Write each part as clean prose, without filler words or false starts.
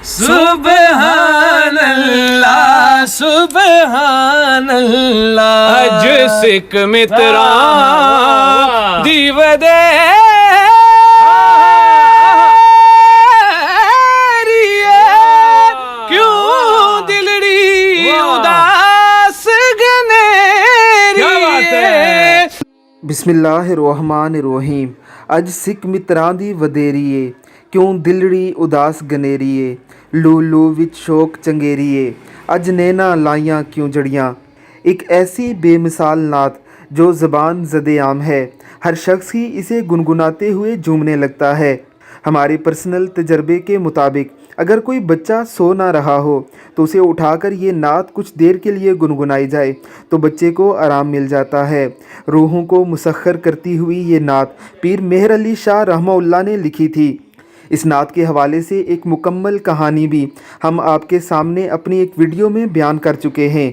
سبحان اللہ سبحان اللہ اج سکھ متراں دی ودیری کیوں دلڑی اداس گنیری بسم اللہ الرحمن الرحیم اج سکھ متراں دی ودیریے کیوں دلڑی اداس گنیریے لو لو وچ شوق چنگیریے اج نینا لائیاں کیوں جڑیاں ایک ایسی بے مثال نعت جو زبان زد عام ہے، ہر شخص ہی اسے گنگناتے ہوئے جھومنے لگتا ہے۔ ہمارے پرسنل تجربے کے مطابق اگر کوئی بچہ سو نہ رہا ہو تو اسے اٹھا کر یہ نعت کچھ دیر کے لیے گنگنائی جائے تو بچے کو آرام مل جاتا ہے۔ روحوں کو مسخر کرتی ہوئی یہ نعت پیر مہر علی شاہ رحمہ اللہ نے لکھی تھی۔ اس نعت کے حوالے سے ایک مکمل کہانی بھی ہم آپ کے سامنے اپنی ایک ویڈیو میں بیان کر چکے ہیں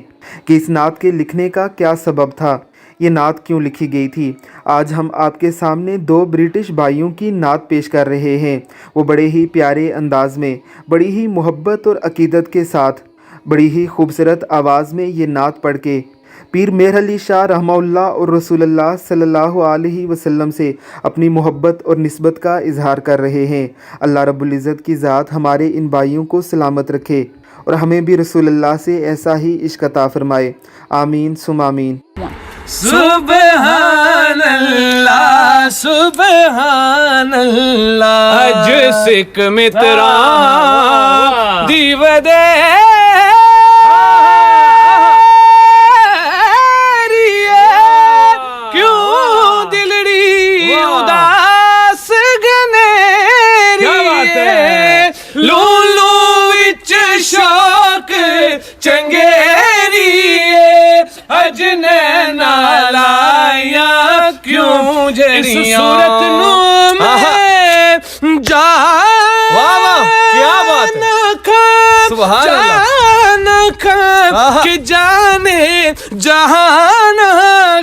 کہ اس نعت کے لکھنے کا کیا سبب تھا، یہ نعت کیوں لکھی گئی تھی۔ آج ہم آپ کے سامنے دو برٹش بھائیوں کی نعت پیش کر رہے ہیں۔ وہ بڑے ہی پیارے انداز میں، بڑی ہی محبت اور عقیدت کے ساتھ، بڑی ہی خوبصورت آواز میں یہ نعت پڑھ کے پیر مہر علی شاہ رحمہ اللہ اور رسول اللہ صلی اللہ علیہ وسلم سے اپنی محبت اور نسبت کا اظہار کر رہے ہیں۔ اللہ رب العزت کی ذات ہمارے ان بھائیوں کو سلامت رکھے اور ہمیں بھی رسول اللہ سے ایسا ہی عشق عطا فرمائے، آمین ثم آمین۔ سبحان اللہ سبحان اللہ اج سکھ متراں دی ودیری کیوں دلڑی اداس گنیری لو لو وچ شوق چنگیری اج نینا لائیاں کیوں جڑیاں۔ اس صورت نو میں جان کھا کہ جانے جہان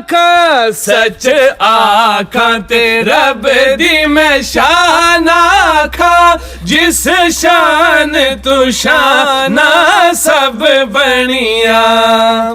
کھا سچ آکھاں تے رب دی میں شان آکھاں جس شان تو شان سب بنیاں۔